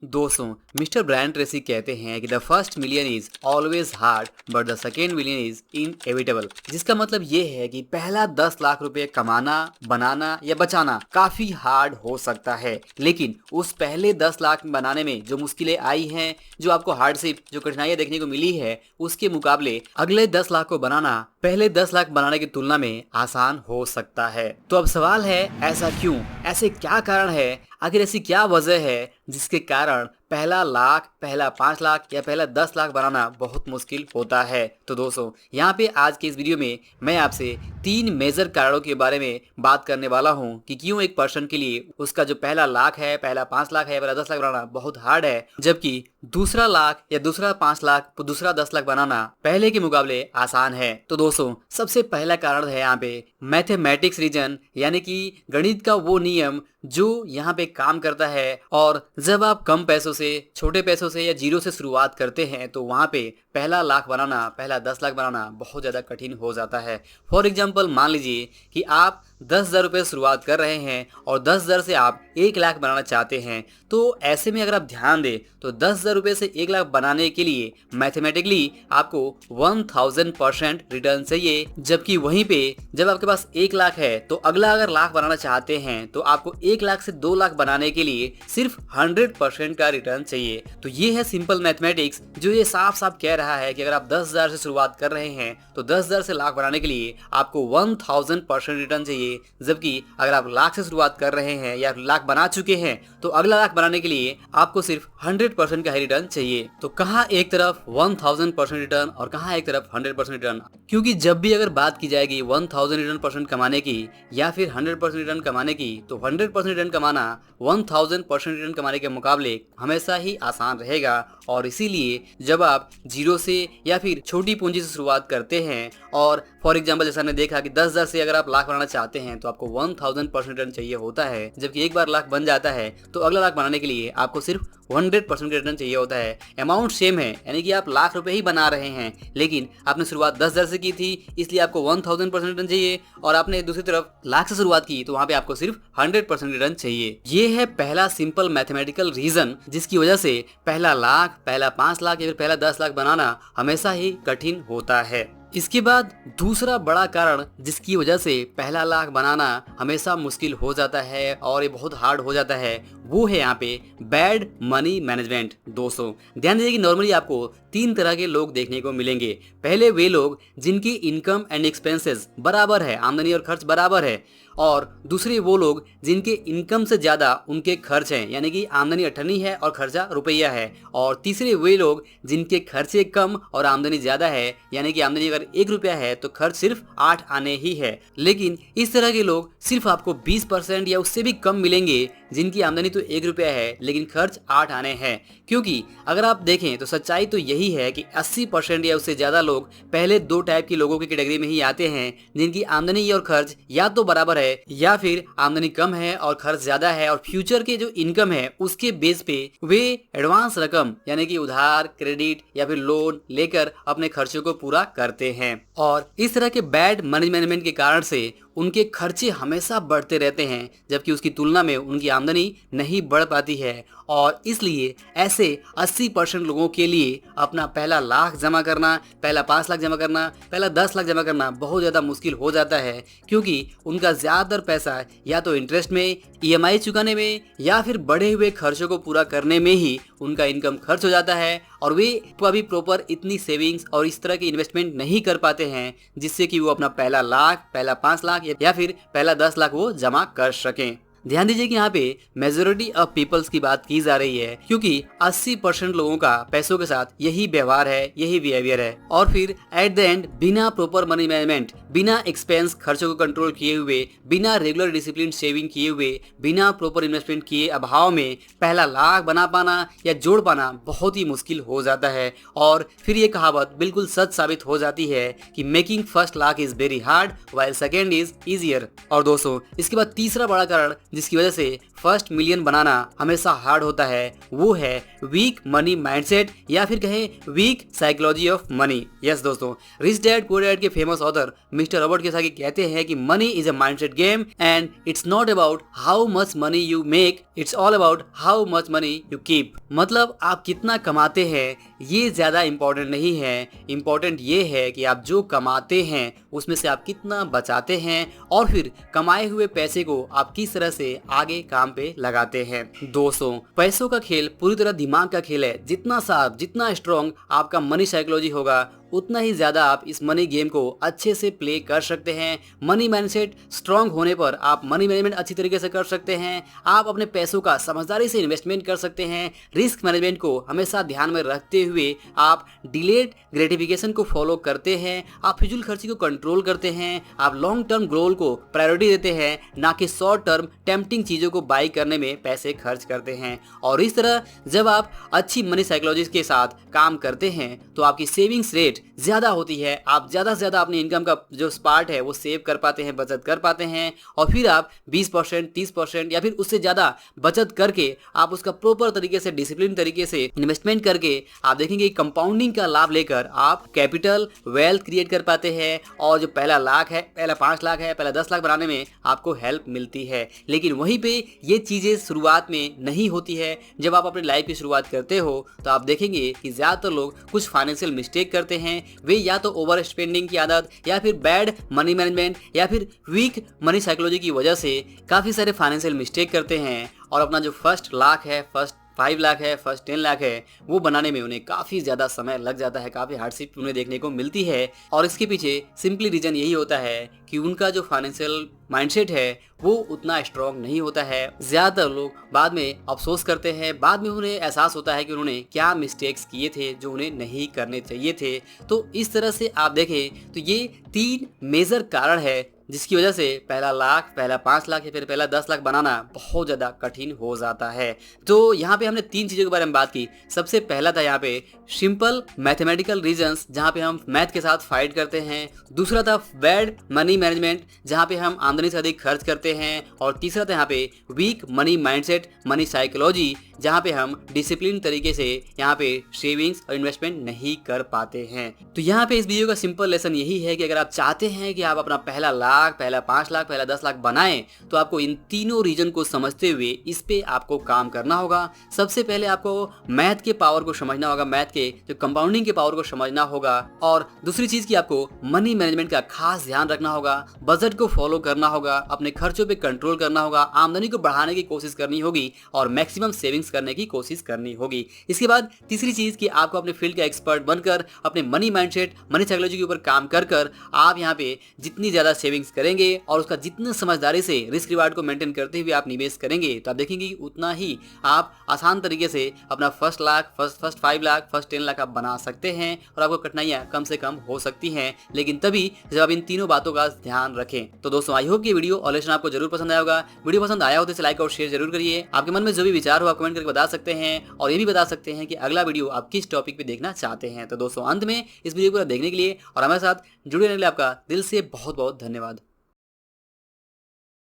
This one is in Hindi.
दोस्तों, मिस्टर ब्रायन ट्रेसी कहते हैं कि the first million is always hard but the second million is inevitable. जिसका मतलब ये है कि पहला 10 लाख रुपए कमाना, बनाना या बचाना काफी हार्ड हो सकता है, लेकिन उस पहले 10 लाख बनाने में जो मुश्किलें आई हैं, जो आपको हार्डशिप, जो कठिनाइयां देखने को मिली है, उसके मुकाबले अगले 10 लाख को बनाना पहले 10 लाख बनाने की तुलना में आसान हो सकता है। तो अब सवाल है, ऐसा क्यों? ऐसे क्या कारण है? आखिर ऐसी क्या वजह है जिसके कारण पहला लाख, पहला 5 लाख या पहला 10 लाख बनाना बहुत मुश्किल होता है? तो दोस्तों, यहाँ पे आज के इस वीडियो में मैं आपसे 3 मेजर कारणों के बारे में बात करने वाला हूँ कि क्यों एक पर्सन के लिए उसका जो पहला लाख है, पहला 5 लाख है, पहला 10 लाख बनाना बहुत हार्ड है, जबकि दूसरा लाख या दूसरा 5 लाख, दूसरा 10 लाख बनाना पहले के मुकाबले आसान है। तो दोस्तों, सबसे पहला कारण है यहाँ पे मैथमेटिक्स रीजन, यानी कि गणित का वो नियम जो यहाँ पे काम करता है। और जब आप कम पैसों से, छोटे पैसों से या जीरो से शुरुआत करते हैं तो वहाँ पे पहला लाख बनाना, पहला 10 लाख बनाना बहुत ज़्यादा कठिन हो जाता है। फॉर एग्जाम्पल, मान लीजिए कि आप 10,000 रुपये शुरुआत कर रहे हैं और 10,000 से आप 1 लाख बनाना चाहते हैं। तो ऐसे में अगर आप ध्यान दें तो 10,000 रुपये से 1 लाख बनाने के लिए मैथमेटिकली आपको 1000% रिटर्न चाहिए, जबकि वहीं पे जब आपके पास 1 लाख है तो अगला अगर लाख बनाना चाहते हैं तो आपको 1 लाख से 2 लाख बनाने के लिए सिर्फ 100% का रिटर्न चाहिए। तो ये है सिंपल मैथमेटिक्स जो ये साफ साफ कह रहा है कि अगर आप 10,000 से शुरुआत कर रहे हैं तो 10,000 से लाख बनाने के लिए आपको 1000% रिटर्न चाहिए, जबकि अगर आप लाख से शुरुआत कर रहे हैं या लाख बना चुके हैं तो अगला लाख बनाने के लिए आपको सिर्फ 100% का ही रिटर्न चाहिए। तो कहाँ एक तरफ 1000% रिटर्न और कहाँ एक तरफ 100% रिटर्न? क्योंकि जब भी अगर बात की जाएगी 1000 रिटर्न कमाने की या फिर 100% रिटर्न कमाने की, तो 100% रिटर्न कमाना 1000% रिटर्न कमाने के मुकाबले हमेशा ही आसान रहेगा। और इसीलिए जब आप जीरो से या फिर छोटी पूंजी से शुरुआत करते हैं और फॉर एग्जाम्पल जैसा हमने देखा कि 10,000 से अगर आप लाख बनाना चाहते हैं तो आपको 1000% रिटर्न चाहिए होता है, जबकि एक बार लाख बन जाता है तो अगला लाख बनाने के लिए आपको सिर्फ 100% रिटर्न चाहिए होता है। अमाउंट सेम है, यानी कि आप लाख रुपए ही बना रहे हैं, लेकिन आपने शुरुआत 10,000 से की थी इसलिए आपको 1000% रिटर्न चाहिए, और आपने दूसरी तरफ लाख से शुरुआत की तो वहां पे आपको सिर्फ 100% रिटर्न चाहिए। ये है पहला सिंपल मैथमेटिकल रीजन जिसकी वजह से पहला लाख, पहला 5 लाख या फिर पहला 10 लाख बनाना हमेशा ही कठिन होता है। इसके बाद दूसरा बड़ा कारण जिसकी वजह से पहला लाख बनाना हमेशा मुश्किल हो जाता है और ये बहुत हार्ड हो जाता है, वो है यहाँ पे बैड मनी मैनेजमेंट। दोस्तों, ध्यान दीजिए कि नॉर्मली आपको 3 तरह के लोग देखने को मिलेंगे। पहले वे लोग जिनकी इनकम एंड एक्सपेंसेस बराबर है, आमदनी और खर्च बराबर है, और दूसरे वो लोग जिनके इनकम से ज़्यादा उनके खर्च हैं, यानी कि आमदनी अठन्नी है और खर्चा रुपया है, और तीसरे वे लोग जिनके खर्चे कम और आमदनी ज़्यादा है, यानी कि आमदनी अगर 1 रुपया है तो खर्च सिर्फ 8 आने ही है। लेकिन इस तरह के लोग सिर्फ आपको 20% या उससे भी कम मिलेंगे जिनकी आमदनी तो 1 रुपया है लेकिन खर्च 8 आने हैं। क्योंकि अगर आप देखें तो सच्चाई तो यही है कि 80% या उससे ज़्यादा लोग पहले 2 टाइप के लोगों की कैटेगरी में ही आते हैं, जिनकी आमदनी और खर्च या तो बराबर है या फिर आमदनी कम है और खर्च ज्यादा है, और फ्यूचर के जो इनकम है उसके बेस पे वे एडवांस रकम यानी कि उधार, क्रेडिट या फिर लोन लेकर अपने खर्चों को पूरा करते हैं। और इस तरह के बैड मनी मैनेजमेंट के कारण से उनके खर्चे हमेशा बढ़ते रहते हैं, जबकि उसकी तुलना में उनकी आमदनी नहीं बढ़ पाती है। और इसलिए ऐसे 80% लोगों के लिए अपना पहला लाख जमा करना, पहला 5 लाख जमा करना, पहला 10 लाख जमा करना बहुत ज़्यादा मुश्किल हो जाता है, क्योंकि उनका ज़्यादातर पैसा या तो इंटरेस्ट में, EMI चुकाने में या फिर बढ़े हुए खर्चों को पूरा करने में ही उनका इनकम खर्च हो जाता है, और वे कभी प्रॉपर इतनी सेविंग्स और इस तरह की इन्वेस्टमेंट नहीं कर पाते हैं जिससे कि वो अपना पहला लाख, पहला 5 लाख या फिर पहला 10 लाख वो जमा कर सकें। ध्यान दीजिए कि यहाँ पे मेजोरिटी ऑफ पीपल्स की बात की जा रही है, क्योंकि 80% लोगों का पैसों के साथ यही व्यवहार है, यही बिहेवियर है। और फिर एट द एंड बिना प्रॉपर मनी मैनेजमेंट, बिना एक्सपेंस खर्चों को कंट्रोल किए हुए, बिना रेगुलर डिसिप्लिन सेविंग किए हुए, बिना प्रॉपर इन्वेस्टमेंट किए अभाव में पहला लाख बना पाना या जोड़ पाना बहुत ही मुश्किल हो जाता है। और फिर ये कहावत बिल्कुल सच साबित हो जाती है कि making first lakh is very hard while second is easier. और दोस्तों, इसके बाद तीसरा बड़ा कारण जिसकी वजह से फर्स्ट मिलियन बनाना हमेशा हार्ड होता है वो है वीक मनी माइंडसेट या फिर कहें weak psychology of money. Yes दोस्तों, रिच डैड पुअर डैड के famous author mister Robert Kiyosaki कहते हैं कि money is a mindset game and it's not about how much money you make, it's all about how much money you keep. मतलब आप कितना कमाते हैं ये ज्यादा इंपॉर्टेंट नहीं है, इंपॉर्टेंट ये है कि आप जो कमाते हैं उसमें से आप कितना बचाते हैं और फिर कमाए हुए पैसे को आप किस तरह से आगे काम पे लगाते हैं। दोस्तों, पैसों का खेल पूरी तरह दिमाग का खेल है। जितना शार्प, जितना स्ट्रॉन्ग आपका मनी साइकोलॉजी होगा उतना ही ज्यादा आप इस मनी गेम को अच्छे से प्ले कर सकते हैं। मनी माइंडसेट स्ट्रांग होने पर आप मनी मैनेजमेंट अच्छी तरीके से कर सकते हैं। आप अपने पैसों का समझदारी से इन्वेस्टमेंट कर सकते हैं। रिस्क मैनेजमेंट को हमेशा ध्यान में रखते हुए आप डिलेड ग्रेटिफिकेशन को फॉलो करते हैं। आप फिजूल खर्ची को कंट्रोल करते हैं। आप लॉन्ग टर्म गोल को प्रायोरिटी देते हैं, ना कि शॉर्ट टर्म टेम्पटिंग चीजों को बाई करने में पैसे खर्च करते हैं। और इस तरह जब आप अच्छी मनी साइकोलॉजी के साथ काम करते हैं तो आपकी सेविंग्स रेट ज्यादा होती है। आप ज्यादा से ज्यादा अपनी इनकम का जो पार्ट है वो सेव कर पाते हैं, बचत कर पाते हैं और फिर आप 20%, 30% या फिर उससे ज्यादा बचत करके आप उसका प्रॉपर तरीके से, डिसिप्लिन तरीके से इन्वेस्टमेंट करके आप देखेंगे कंपाउंडिंग का लाभ लेकर आप कैपिटल वेल्थ क्रिएट कर पाते हैं। और जो पहला लाख है, पहला 5 लाख है, पहला 10 लाख बनाने में आपको हेल्प मिलती है। लेकिन वहीं पे ये चीजें शुरुआत में नहीं होती है। जब आप अपनी लाइफ की शुरुआत करते हो तो आप देखेंगे कि ज्यादातर लोग कुछ फाइनेंशियल मिस्टेक करते हैं। वे या तो ओवर स्पेंडिंग की आदत या फिर बैड मनी मैनेजमेंट या फिर वीक मनी साइकोलॉजी की वजह से काफी सारे फाइनेंशियल मिस्टेक करते हैं और अपना जो फर्स्ट लाख है, फर्स्ट 5 लाख है, फर्स्ट 10 लाख है, वो बनाने में उन्हें काफ़ी ज़्यादा समय लग जाता है, काफ़ी हार्डशिप उन्हें देखने को मिलती है। और इसके पीछे सिंपली रीज़न यही होता है कि उनका जो फाइनेंशियल माइंडसेट है वो उतना स्ट्रॉन्ग नहीं होता है। ज़्यादातर लोग बाद में अफसोस करते हैं, बाद में उन्हें एहसास होता है कि उन्होंने क्या मिस्टेक्स किए थे जो उन्हें नहीं करने चाहिए थे। तो इस तरह से आप देखें तो ये 3 मेजर कारण है जिसकी वजह से पहला लाख, पहला 5 लाख या फिर पहला 10 लाख बनाना बहुत ज़्यादा कठिन हो जाता है। तो यहाँ पे हमने 3 चीज़ों के बारे में बात की। सबसे पहला था यहाँ पे सिंपल मैथमेटिकल रीजंस, जहाँ पे हम मैथ के साथ फाइट करते हैं। दूसरा था बैड मनी मैनेजमेंट, जहाँ पे हम आमदनी से अधिक खर्च करते हैं। और तीसरा था यहाँ पे weak money mindset, money psychology, जहाँ पे हम डिसिप्लिन तरीके से यहाँ पे सेविंग्स और इन्वेस्टमेंट नहीं कर पाते हैं। तो यहाँ पे इस वीडियो का सिंपल लेसन यही है कि अगर आप चाहते हैं कि आप अपना पहला लाख, पहला 5 लाख, पहला 10 लाख बनाएं तो आपको इन तीनों रीजन को समझते हुए इस पे आपको काम करना होगा। सबसे पहले आपको मैथ के पावर को समझना होगा, मैथ के जो कंपाउंडिंग के पावर को समझना होगा। और दूसरी चीज की आपको मनी मैनेजमेंट का खास ध्यान रखना होगा, बजट को फॉलो करना होगा, अपने खर्चों पे कंट्रोल करना होगा, आमदनी को बढ़ाने की कोशिश करनी होगी और मैक्सिमम सेविंग्स करने की कोशिश करनी होगी। इसके बाद तीसरी चीज कि आपको अपने फील्ड का एक्सपर्ट बनकर अपने मनी माइंडसेट, मनी साइकोलॉजी के ऊपर काम कर कर आप यहाँ पे जितनी ज्यादा सेविंग्स करेंगे और उसका जितना समझदारी से रिस्क रिवार्ड को मेंटेन करते हुए आप निवेश करेंगे तो आप देखेंगे कि उतना ही आप आसान तरीके से अपना first lakh, first 5 lakh, first 10 lakh आप बना सकते हैं और आपको कठिनाइयां कम से कम हो सकती हैं, लेकिन तभी जब आप इन तीनों बातों का ध्यान रखें। तो दोस्तों, आई होप कि वीडियो और लेसन आपको जरूर पसंद आया होगा। वीडियो पसंद आया हो तो इसे लाइक और शेयर जरूर करिए। आपके मन में जो भी विचार हो आप कमेंट करके बता सकते हैं और ये भी बता सकते हैं कि अगला वीडियो आप किस टॉपिक पे देखना चाहते हैं। तो दोस्तों, अंत में इस वीडियो को देखने के लिए और हमारे साथ जुड़े रहने के लिए आपका दिल से बहुत बहुत धन्यवाद।